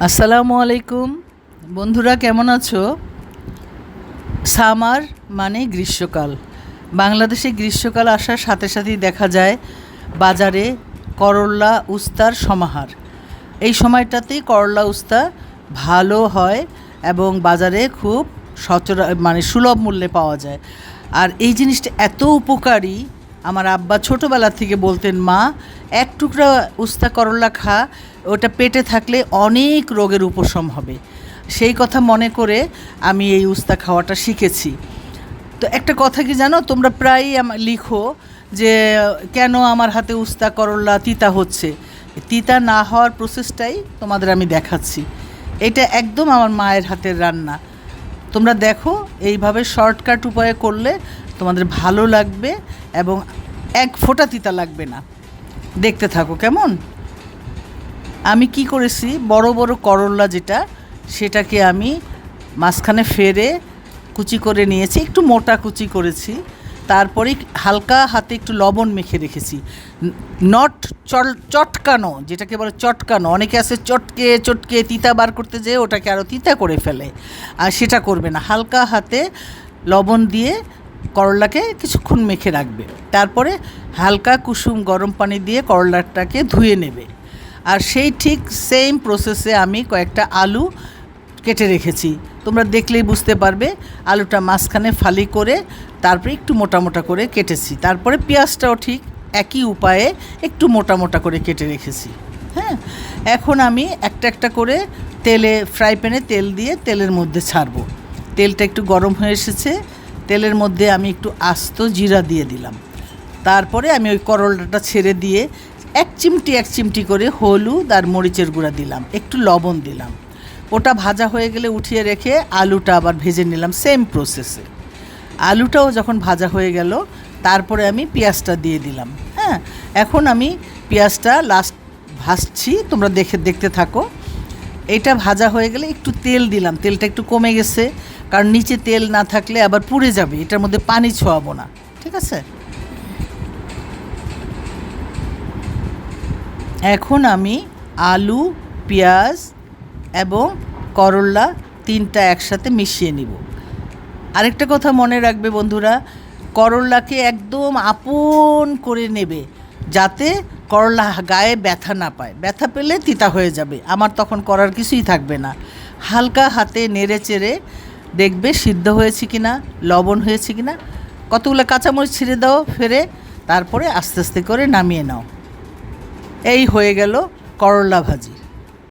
আসসালামু আলাইকুম বন্ধুরা, কেমন আছো? সামার মানে গ্রীষ্মকাল। বাংলাদেশে গ্রীষ্মকাল আসার সাথে সাথেই দেখা যায় বাজারে করল্লা উস্তার সমাহার। এই সময়টাতেই করল্লা উস্তা ভালো হয় এবং বাজারে খুব সুলভ মূল্যে পাওয়া যায়। আর এই জিনিসটা এত উপকারী, আমার আব্বা ছোটোবেলা থেকে বলতেন, মা এক টুকরা উস্তা করল্লা খা, ওটা পেটে থাকলে অনেক রোগের উপশম হবে। সেই কথা মনে করে আমি এই উস্তা খাওয়াটা শিখেছি। তো একটা কথা কি জানো, তোমরা প্রায়ই লিখো যে কেন আমার হাতে উস্তা করল্লা তিতা হচ্ছে। তিতা না হওয়ার প্রসেসটাই তোমাদের আমি দেখাচ্ছি। এটা একদম আমার মায়ের হাতের রান্না। তোমরা দেখো, এইভাবে শর্টকাট উপায়ে করলে তোমাদের ভালো লাগবে এবং এক ফোঁটা তিতা লাগবে না। দেখতে থাকো কেমন। আমি কি করেছি, বড় বড় করল্লা সেটাকে আমি মাঝখানে ফেরে কুচি করে নিয়েছি, একটু মোটা কুচি করেছি। তারপরে হালকা হাতে একটু লবণ মেখে রেখেছি। নট চটকানো, যেটাকে বলে চটকানো। অনেকে আছে চটকে চটকে তিতা বার করতে যেয়ে ওটাকে আরও তিতা করে ফেলে, আর সেটা করবে না। হালকা হাতে লবণ দিয়ে করলাকে কিছুক্ষণ মেখে রাখবে। তারপরে হালকা কুসুম গরম পানি দিয়ে করলাটাকে ধুয়ে নেবে। আর সেই ঠিক সেম প্রসেসে আমি কয়েকটা আলু কেটে রেখেছি। তোমরা দেখলেই বুঝতে পারবে। আলুটা মাঝখানে ফালি করে তারপরে একটু মোটা মোটা করে কেটেছি। তারপরে পেঁয়াজটাও ঠিক একই উপায়ে একটু মোটা মোটা করে কেটে রেখেছি। হ্যাঁ, এখন আমি একটা একটা করে ফ্রাই প্যানে তেল দিয়ে তেলের মধ্যে ছাড়বো। তেলটা একটু গরম হয়ে এসেছে। তেলের মধ্যে আমি একটু আস্ত জিরা দিয়ে দিলাম। তারপরে আমি ওই করলাটা ছেড়ে দিয়ে এক চিমটি করে হলুদ আর মরিচের গুঁড়া দিলাম, একটু লবণ দিলাম। ওটা ভাজা হয়ে গেলে উঠিয়ে রেখে আলুটা আবার ভেজে নিলাম সেম প্রসেসে। আলুটাও যখন ভাজা হয়ে গেল, তারপরে আমি পেঁয়াজটা দিয়ে দিলাম। হ্যাঁ, এখন আমি পেঁয়াজটা লাস্ট ভাজছি, তোমরা দেখতে থাকো। এটা ভাজা হয়ে গেলে একটু তেল দিলাম। তেলটা একটু কমে গেছে, কারণ নিচে তেল না থাকলে আবার পুড়ে যাবে। এটার মধ্যে পানি ছোঁয়াবো না, ঠিক আছে? এখন আমি আলু, পেঁয়াজ এবং করল্লা তিনটা একসাথে মিশিয়ে নিব। আরেকটা কথা মনে রাখবে বন্ধুরা, করল্লাকে একদম আপন করে নেবে, যাতে করল্লা গায়ে ব্যথা না পায়। ব্যথা পেলে তিতা হয়ে যাবে, আমার তখন করার কিছুই থাকবে না। হালকা হাতে নেড়ে চেড়ে দেখবে সিদ্ধ হয়েছে কিনা, লবণ হয়েছে কিনা। কতগুলো কাঁচামরিচ ছিঁড়ে দাও ফেরে, তারপরে আস্তে আস্তে করে নামিয়ে নাও। এই হয়ে গেল করল্লা ভাজি।